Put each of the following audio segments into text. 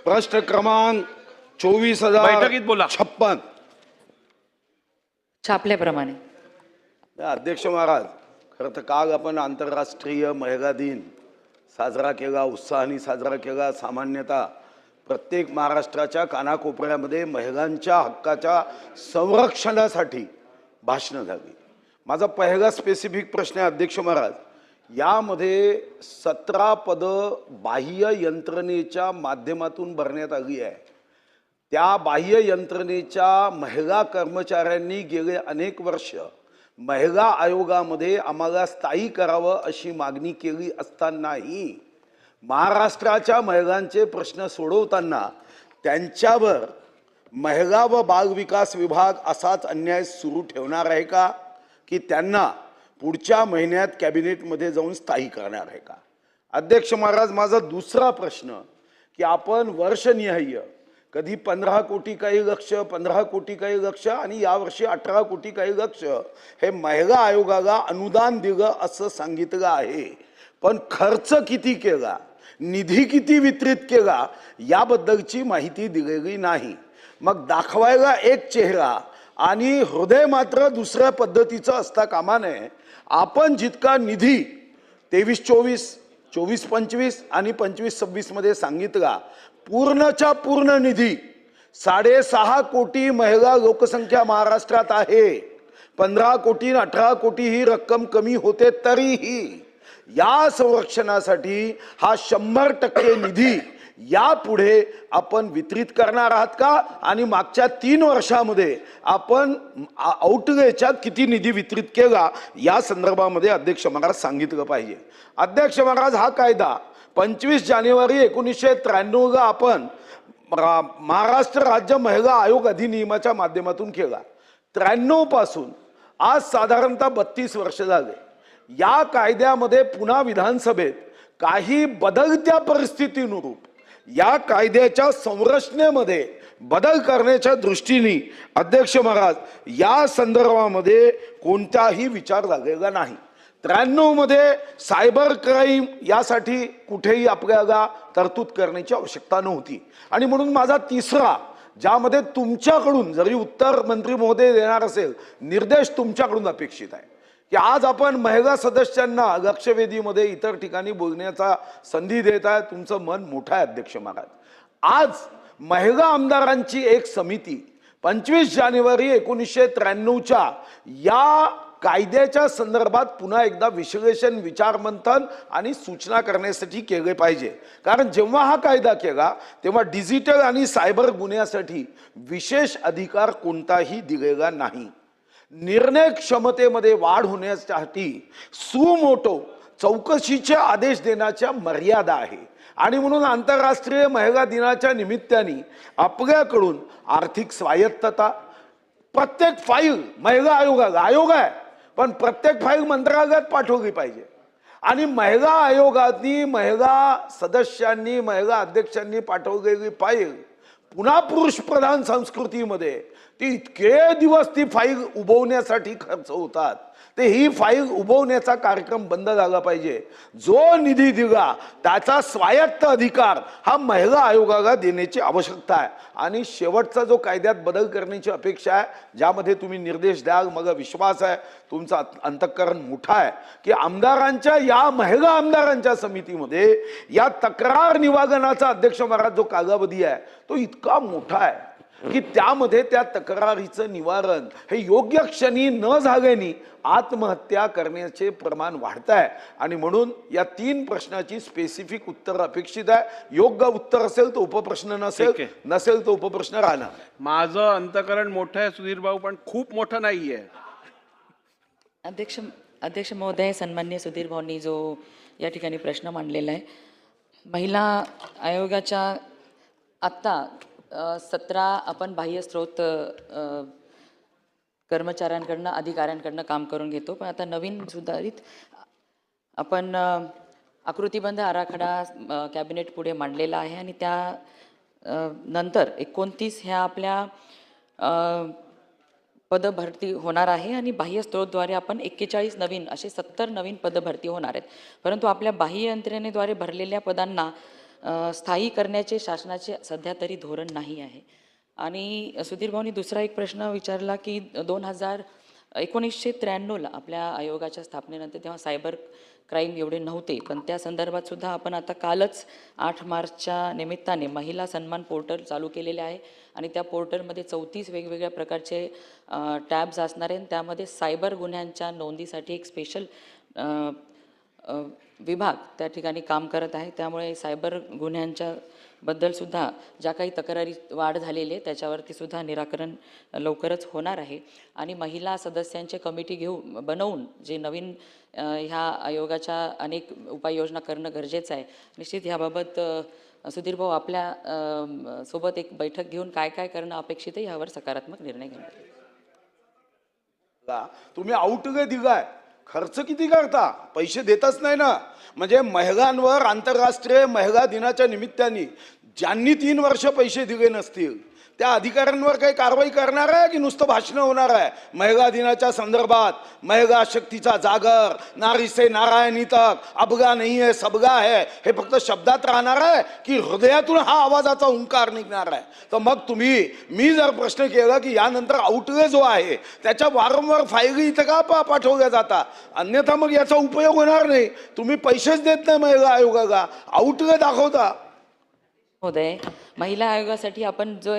प्रश्न क्रमांक 24,056. छापल्याप्रमाणे. अध्यक्ष महाराज, खरं तर काल आपण आंतरराष्ट्रीय महिला दिन साजरा केला, उत्साहाने साजरा केला. सामान्यतः प्रत्येक महाराष्ट्राच्या कानाकोपऱ्यामध्ये महिलांच्या हक्काच्या संरक्षणासाठी भाषणं झाली. माझा पहिला स्पेसिफिक प्रश्न आहे अध्यक्ष महाराज, यामध्ये 17 पदं बाह्य यंत्रणेच्या माध्यमातून भरण्यात आली आहे. त्या बाह्य यंत्रणेच्या महिला कर्मचाऱ्यांनी गेले अनेक वर्ष महिला आयोगामध्ये आम्हाला स्थायी करावं अशी मागणी केली असतानाही महाराष्ट्राच्या महिलांचे प्रश्न सोडवताना त्यांच्यावर महिला व बालविकास विभाग असाच अन्याय सुरू ठेवणार आहे का, की त्यांना पुढच्या महिन्यात कॅबिनेटमध्ये जाऊन स्थायी करणार आहे का? अध्यक्ष महाराज, माझा दुसरा प्रश्न की आपण वर्षनिहाय कधी 15 कोटी काही लक्ष, 15 कोटी काही लक्ष आणि यावर्षी 18 कोटी काही लक्ष हे महिला आयोगाला अनुदान दिलं असं सांगितलं आहे, पण खर्च किती केला, निधी किती वितरित केला याबद्दलची माहिती दिलेली नाही. मग दाखवायला एक चेहरा आणि हृदय मात्र दुसऱ्या पद्धतीचं असता कामा नये. आपण जितका निधी 23-24, 24-25 आणि 25-26 मध्ये सांगितला, पूर्णच्या पूर्ण निधी 6.5 कोटी महिला लोकसंख्या महाराष्ट्रात आहे. 15 कोटी 18 कोटी ही रक्कम कमी होते, तरीही या संरक्षणासाठी हा 100% निधी यापुढे आपण वितरित करणार आहात का? आणि मागच्या 3 वर्षामध्ये आपण आउटलेच्यात किती निधी वितरित केला या संदर्भामध्ये अध्यक्ष महाराज सांगितलं पाहिजे. अध्यक्ष महाराज, हा कायदा 25 जानेवारी 1993 ला आपण महाराष्ट्र राज्य महिला आयोग अधिनियमाच्या माध्यमातून केला. 93 पासून आज साधारणतः 32 वर्ष झाले. या कायद्यामध्ये पुन्हा विधानसभेत काही बदलत्या परिस्थितीनुरूप या कायद्याच्या संरचनेमध्ये बदल करण्याच्या दृष्टीने अध्यक्ष महाराज या संदर्भामध्ये कोणताही विचार झालेला नाही. 93 मध्ये सायबर क्राईम यासाठी कुठेही आपल्याला तरतूद करण्याची आवश्यकता नव्हती. आणि म्हणून माझा तिसरा, ज्यामध्ये तुमच्याकडून जरी उत्तर मंत्री महोदय देणार असेल, निर्देश तुमच्याकडून अपेक्षित आहे की आज आपण महिला सदस्यांना लक्षवेधीमध्ये इतर ठिकाणी बोलण्याचा संधी देत आहे. तुमचं मन मोठं आहे अध्यक्ष महाराज. आज महिला आमदारांची एक समिती 25 जानेवारी 1993च्या या कायद्याच्या संदर्भात पुन्हा एकदा विश्लेषण, विचारमंथन आणि सूचना करण्यासाठी केले पाहिजे. कारण जेव्हा हा कायदा केला तेव्हा डिजिटल आणि सायबर गुन्ह्यासाठी विशेष अधिकार कोणताही दिलेला नाही. निर्णय क्षमतेमध्ये वाढ होण्यासाठी सुमोटो चौकशीचे आदेश देण्याच्या मर्यादा आहे. आणि म्हणून आंतरराष्ट्रीय महिला दिनाच्या निमित्ताने आपल्याकडून आर्थिक स्वायत्तता, प्रत्येक फाईल महिला आयोगाला, आयोग आहे पण प्रत्येक फाईल मंत्रालयात पाठवली पाहिजे. आणि महिला आयोगातनी महिला सदस्यांनी, महिला अध्यक्षांनी पाठवलेली फाईल पुन्हा पुरुष प्रधान संस्कृतीमध्ये ती इतके दिवस ती फाईल उभवण्यासाठी खर्च होतात, ते ही फाईल उभवण्याचा कार्यक्रम बंद झाला पाहिजे. जो निधी दिला त्याचा स्वायत्त अधिकार हा महिला आयोगाला देण्याची आवश्यकता आहे. आणि शेवटचा जो कायद्यात बदल करण्याची अपेक्षा आहे, ज्यामध्ये तुम्ही निर्देश द्याल, मला विश्वास आहे तुमचा अंतःकरण मोठा आहे की आमदारांच्या या महिला आमदारांच्या समितीमध्ये या तक्रार निवारणाचा अध्यक्ष महाराज जो कालावधी आहे तो इतका मोठा आहे की त्यामध्ये त्या तक्रारीचं निवारण हे योग्य क्षणी न झाल्याने आत्महत्या करण्याचे प्रमाण वाढत आहे. आणि म्हणून या 3 प्रश्नाची स्पेसिफिक उत्तर अपेक्षित आहे. योग्य उत्तर असेल तर उपप्रश्न, नसेल तर उपप्रश्न राहणार. माझं अंतःकरण मोठं आहे सुधीर भाऊ, पण खूप मोठं नाहीये. अध्यक्ष महोदय, सन्माननीय सुधीर भाऊंनी जो या ठिकाणी प्रश्न मांडलेला आहे, महिला आयोगाच्या आत्ता 17 आपण बाह्य स्रोत कर्मचाऱ्यांकडनं, अधिकाऱ्यांकडनं काम करून घेतो. पण आता नवीन सुधारित आपण आकृतीबंध आराखडा कॅबिनेट पुढे मांडलेला आहे आणि त्या नंतर 29 ह्या आपल्या पदभरती होणार आहे आणि बाह्य स्रोतद्वारे आपण 41 नवीन असे 70 नवीन पदभरती होणार आहेत. परंतु आपल्या बाह्य यंत्रणेद्वारे भरलेल्या पदांना स्थायी करण्याचे शासनाचे सध्या तरी धोरण नाही आहे. आणि सुधीर भाऊनी दुसरा एक प्रश्न विचारला की 1993ला आपल्या आयोगाच्या स्थापनेनंतर तेव्हा सायबर क्राईम एवढे नव्हते, पण त्या संदर्भात सुद्धा आपण आता कालच 8 मार्चच्या निमित्ताने महिला सन्मान पोर्टल चालू केलेले आहे आणि त्या पोर्टलमध्ये 34 वेगवेगळ्या प्रकारचे टॅब्स असणार आहेत. त्यामध्ये सायबर गुन्ह्यांच्या नोंदीसाठी एक स्पेशल विभाग त्या ठिकाणी काम करत आहे. त्यामुळे सायबर गुन्ह्यांच्या बद्दल सुद्धा ज्या काही तक्रारी वाढ झालेली आहे त्याच्यावरती सुद्धा निराकरण लवकरच होणार आहे. आणि महिला सदस्यांचे कमिटी बनवून जे नवीन ह्या आयोगाच्या अनेक उपाययोजना करणं गरजेचं आहे. निश्चित ह्याबाबत सुधीर भाऊ आपल्या सोबत एक बैठक घेऊन काय काय करणं अपेक्षित आहे यावर सकारात्मक निर्णय घेण्यात येईल. तुम्ही आउटगे दिगाय, खर्च किती करता, पैसे देतच नाही ना. म्हणजे महिलांवर आंतरराष्ट्रीय महिला दिनाच्या निमित्ताने ज्यांनी 3 वर्ष पैसे दिले नसतील त्या अधिकाऱ्यांवर काही कारवाई करणार आहे की नुसतं भाषणं होणार आहे? महिला दिनाच्या संदर्भात महिला शक्तीचा जागर, नारी से नारायणी तक, अबगा नाही आहे सबगा आहे, हे फक्त शब्दात राहणार आहे की हृदयातून हा आवाजाचा हुंकार निघणार आहे? तर मग मी जर प्रश्न केला की यानंतर आउटवे जो आहे त्याच्या वारंवार फायली इथं का पाठवल्या जातात, अन्यथा मग याचा उपयोग होणार नाही. तुम्ही पैसेच देत नाही महिला आयोगाला, आउटवे दाखवता. महोदय, महिला आयोगासाठी आपण जो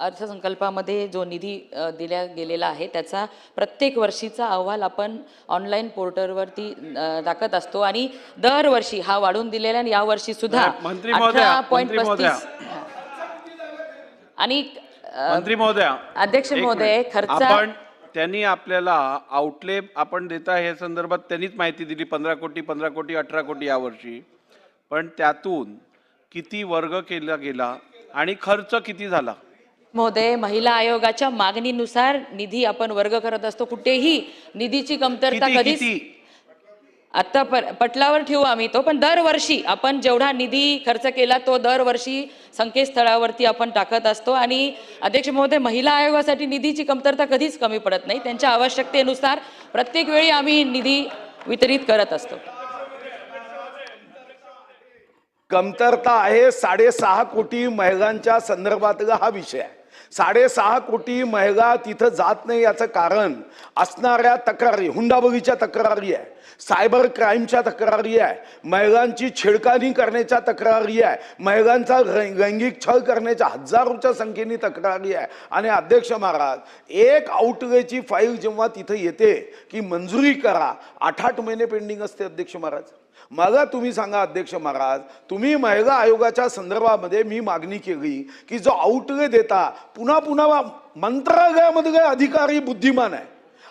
अर्थसंकल्पामध्ये जो निधी दिला गेलेला आहे त्याचा प्रत्येक वर्षीचा अहवाल आपण ऑनलाईन पोर्टलवरती टाकत असतो आणि दरवर्षी हा वाढून दिलेला आणि यावर्षी सुद्धा मंत्री महोदया, 18.35 आणि मंत्री महोदया, अध्यक्ष महोदय आपण त्यांनी आपल्याला आउटले आपण देता हे संदर्भात त्यांनीच माहिती दिली 15 कोटी 18 कोटी यावर्षी, पण त्यातून किती वर्ग केला गेला आणि खर्च किती झाला? महोदय, महिला आयोगाच्या मागणीनुसार निधी आपण वर्ग करत असतो. कुठेही निधीची कमतरता कधीच आता पटलावर ठेवू आम्ही तो, पण दरवर्षी आपण जेवढा निधी खर्च केला तो दरवर्षी संकेतस्थळावरती आपण टाकत असतो. आणि अध्यक्ष महोदय, महिला आयोगासाठी निधीची कमतरता कधीच कमी पडत नाही. त्यांच्या आवश्यकतेनुसार प्रत्येक वेळी आम्ही निधी वितरित करत असतो. कमतरता आहे 6.5 कोटी महिलांच्या संदर्भातला हा विषय आहे. 6.5 कोटी महिला तिथं जात नाही याचं कारण असणाऱ्या तक्रारी, हुंडाबळीच्या तक्रारी आहे, सायबर क्राईमच्या तक्रारी आहे, महिलांची छेडखानी करण्याच्या तक्रारी आहे, महिलांचा लैंगिक छळ करण्याच्या हजारोच्या संख्येने तक्रारी आहे. आणि अध्यक्ष महाराज, एक आउटवेची फाईल जेव्हा तिथं येते की मंजुरी करा, 8 महिने पेंडिंग असते. अध्यक्ष महाराज, मला तुम्ही सांगा अध्यक्ष महाराज, तुम्ही महिला आयोगाच्या संदर्भामध्ये मी मागणी केली की जो आउटवे देता पुन्हा मंत्रालयामध्ये अधिकारी बुद्धिमान आहे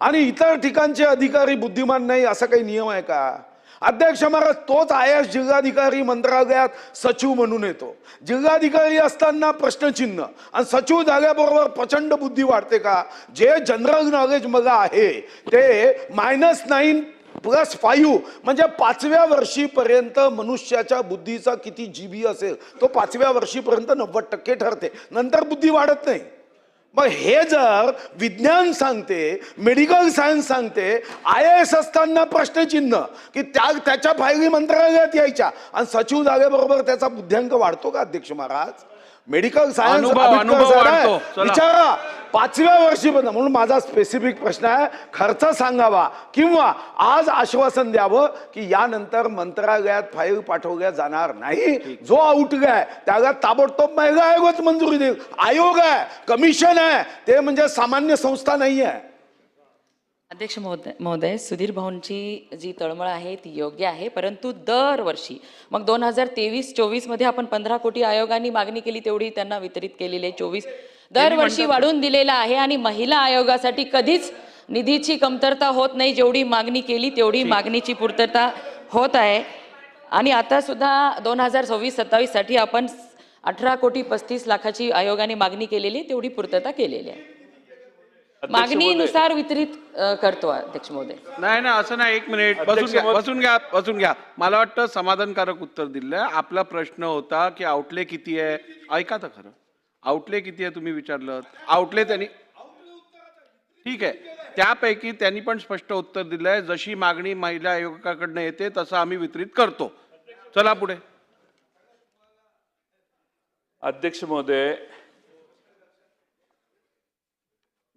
आणि इतर ठिकाणचे अधिकारी बुद्धिमान नाही, असा काही नियम आहे का? अध्यक्ष महाराज, तोच IAS जिल्हाधिकारी मंत्रालयात सचिव म्हणून येतो. जिल्हाधिकारी असताना प्रश्नचिन्ह आणि सचिव झाल्याबरोबर प्रचंड बुद्धी वाढते का? जे जनरल नॉलेज मला आहे ते -9+5 म्हणजे 5व्या वर्षीपर्यंत मनुष्याच्या बुद्धीचा किती GB असेल तो 5व्या वर्षीपर्यंत 90% ठरते, नंतर बुद्धी वाढत नाही. मग हे जर विज्ञान सांगते, मेडिकल सायन्स सांगते, IAS असताना प्रश्नचिन्ह की त्याच्या फायली मंत्रालयात यायच्या आणि सचिव जागेबरोबर त्याचा बुद्ध्यांक वाढतो का? अध्यक्ष महाराज, मेडिकल सायन्स विचारा 5व्या वर्षीपर्यंत. म्हणून माझा स्पेसिफिक प्रश्न आहे, खर्च सांगावा किंवा आज आश्वासन द्यावं की यानंतर मंत्रालयात फाईल पाठवल्या जाणार नाही. जो आउटवे आहे त्याला ताबडतोब महिला आयोगच मंजुरी देईल. आयोग आहे, कमिशन आहे, ते म्हणजे सामान्य संस्था नाही आहे. अध्यक्ष महोदय, सुधीर भाऊंची जी तळमळ आहे ती योग्य आहे, परंतु दरवर्षी मग 2023-24 मध्ये आपण 15 कोटी आयोगाने मागणी केली तेवढी त्यांना वितरित केलेली आहे. 24 दरवर्षी वाढून दिलेला आहे आणि महिला आयोगासाठी कधीच निधीची कमतरता होत नाही. जेवढी मागणी केली तेवढी मागणीची पूर्तता होत आहे. आणि आता सुद्धा 2026-27 साठी आपण 18 कोटी 35 लाखाची आयोगाने मागणी केलेली, तेवढी पूर्तता केलेली आहे. मागणीनुसार वितरित करतो अध्यक्ष महोदय. नाही असं नाही, 1 मिनिट बसून घ्या. मला वाटतं समाधानकारक उत्तर दिलं. आपला प्रश्न होता की आउटले किती आहे, ऐका तर खरं, आउटले किती आहे तुम्ही विचारलं. आउटले त्यांनी ठीक आहे, त्यापैकी त्यांनी पण स्पष्ट उत्तर दिलंय, जशी मागणी महिला आयोगाकडनं येते तसं आम्ही वितरित करतो. चला पुढे. अध्यक्ष महोदय,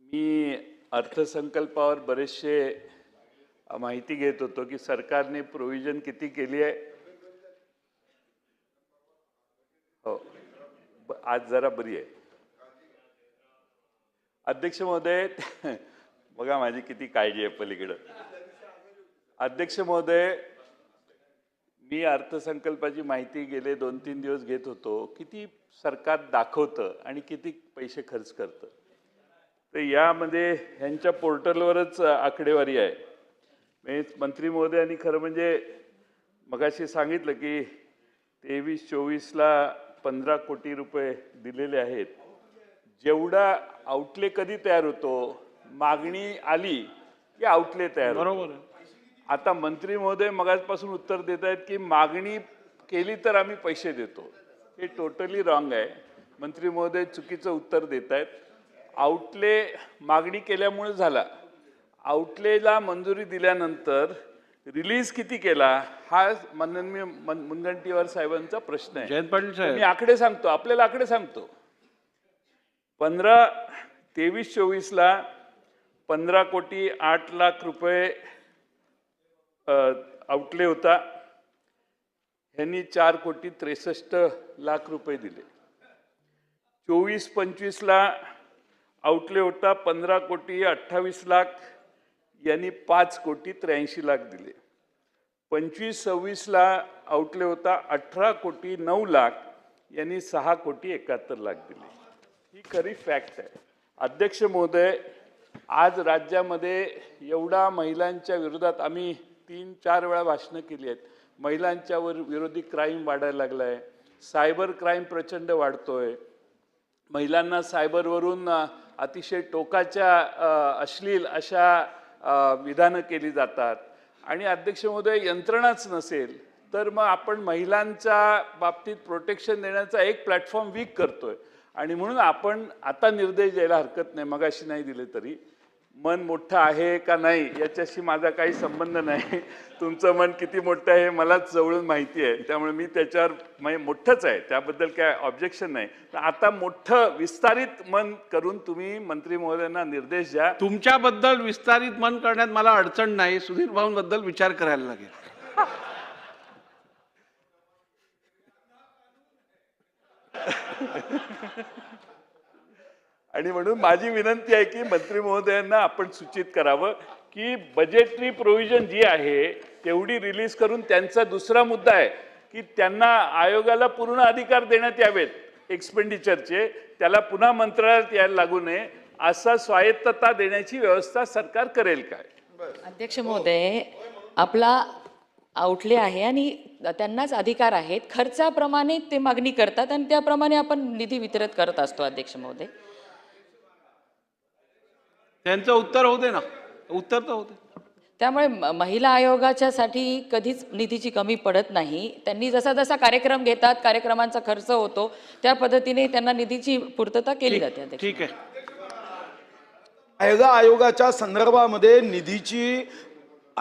मी अर्थसंकल्पावर बरेचसे माहिती घेत होतो की सरकारने प्रोव्हिजन किती केली आहे. हो, आज जरा बरी आहे. अध्यक्ष महोदय, बघा माझी किती काळजी आहे पलीकडं. अध्यक्ष महोदय, मी अर्थसंकल्पाची माहिती गेले 2-3 दिवस घेत होतो. किती सरकार दाखवतं आणि किती पैसे खर्च करतं. तर यामध्ये ह्यांच्या पोर्टलवरच आकडेवारी आहे. मंत्री महोदयांनी खरं म्हणजे मगाशी सांगितलं की 23-24ला 15 कोटी रुपये दिलेले आहेत. जेवढा आउटले कधी तयार होतो, मागणी आली की आउटले तयार होतो. बरोबर आहे. आता मंत्री महोदय मगाचपासून उत्तर देत आहेत की मागणी केली तर आम्ही पैसे देतो. हे टोटली रॉंग आहे. मंत्री महोदय चुकीचं उत्तर देत आहेत. आउटले मागणी केल्यामुळे झाला. आउटलेला मंजुरी दिल्यानंतर रिलीज किती केला हा माननीय मुनगंटीवार साहेबांचा प्रश्न आहे. जयंत पाटील साहेब, मी आकडे सांगतो, आपल्याला आकडे सांगतो. 23-24ला 15 कोटी 8 लाख रुपये आउटले होता. ह्यांनी 4 कोटी 63 लाख रुपये दिले. 24-25ला आउटले होता 15 कोटी 28 लाख, यांनी 5 कोटी 83 लाख दिले. 25-26ला आउटले होता 18 कोटी 9 लाख, यांनी 6 कोटी 71 लाख दिले. ही खरी फॅक्ट आहे. अध्यक्ष महोदय, आज राज्यामध्ये एवढा महिलांच्या विरोधात आम्ही 3-4 वेळा भाषणं केली आहेत. महिलांच्या विरोधी क्राईम वाढायला लागलाय. सायबर क्राईम प्रचंड वाढतोय. महिलांना सायबरवरून अतिशय टोकाच्या अश्लील अशा विधानं केली जातात. आणि अध्यक्ष महोदय, यंत्रणाच नसेल तर मग आपण महिलांच्या बाबतीत प्रोटेक्शन देण्याचा एक प्लॅटफॉर्म वीक करतोय. आणि म्हणून आपण आता निर्देश द्यायला हरकत नाही, मगाशी नाही दिले तरी. मन मोठं आहे का नाही याच्याशी माझा काही संबंध नाही. तुमचं मन किती मोठं आहे मलाच जवळून माहिती आहे. त्यामुळे मी त्याच्यावर मोठंच आहे, त्याबद्दल काय ऑब्जेक्शन नाही. आता मोठं विस्तारित मन करून तुम्ही मंत्री महोदयांना निर्देश द्या. तुमच्याबद्दल विस्तारित मन करण्यात मला अडचण नाही. सुधीर भाऊंबद्दल विचार करायला लागेल. आणि म्हणून माझी विनंती आहे की मंत्री महोदयांना आपण सूचित करावं की बजेटरी प्रोव्हिजन जी आहे तेवढी रिलीज करून. त्यांचा दुसरा मुद्दा आहे की त्यांना आयोगाला पूर्ण अधिकार देण्यात यावेत एक्सपेंडिचरचे. त्याला पुन्हा मंत्रालयात यायला लागू नये असा स्वायत्तता देण्याची व्यवस्था सरकार करेल काय? अध्यक्ष महोदय, आपला आउटले आहे आणि त्यांनाच अधिकार आहेत. खर्चाप्रमाणे ते मागणी करतात आणि त्याप्रमाणे आपण निधी वितरित करत असतो. अध्यक्ष महोदय, त्यांचं उत्तर होते ना, उत्तर तर होते. त्यामुळे महिला आयोगाच्या साठी कधीच निधीची कमी पडत नाही. त्यांनी जसा जसा कार्यक्रम घेतात, कार्यक्रमांचा खर्च होतो, त्या पद्धतीने त्यांना निधीची पूर्तता केली जाते. अध्यक्ष, ठीक आहे. महिला आयोगाच्या संदर्भामध्ये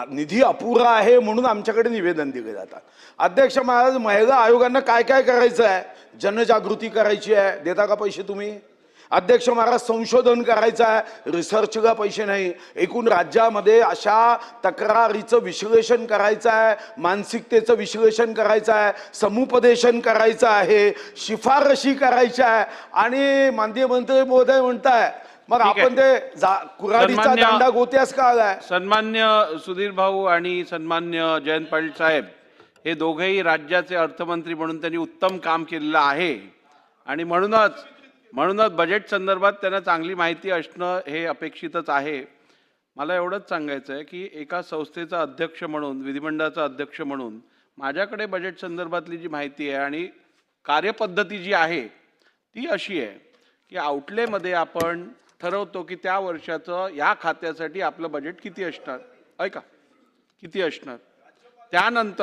निधी अपुरा आहे म्हणून आमच्याकडे निवेदन दिले जातात. अध्यक्ष महाराज, महिला आयोगांना काय काय करायचं आहे? जनजागृती करायची आहे, देता का पैसे तुम्ही? अध्यक्ष महाराज, संशोधन करायचं आहे, रिसर्चला पैसे नाही. एकूण राज्यामध्ये अशा तक्रारीचं विश्लेषण करायचं आहे, मानसिकतेचं विश्लेषण करायचं आहे, समुपदेशन करायचं आहे, शिफारशी करायच्या आहे. आणि माननीय मंत्री महोदय म्हणताय मग आपण ते कुऱ्हाडीचा दांडा गोत्यास का आलाय? सन्मान्य सुधीर भाऊ आणि सन्मान्य जयंत पाटील साहेब हे दोघेही राज्याचे अर्थमंत्री म्हणून त्यांनी उत्तम काम केलेलं आहे. आणि म्हणूनच बजेट संदर्भात त्यांना चांगली माहिती असणं हे अपेक्षितच आहे. मला एवढंच सांगायचं आहे की एका संस्थेचा अध्यक्ष म्हणून, विधिमंडळाचा अध्यक्ष म्हणून माझ्याकडे बजेट संदर्भातली जी माहिती आहे आणि कार्यपद्धती जी आहे ती अशी आहे की आउटलेमध्ये आपण ठरवतो की त्या वर्षाचं या खात्यासाठी आपलं बजेट किती असणार. ऐका, किती असणार. त्यानंतर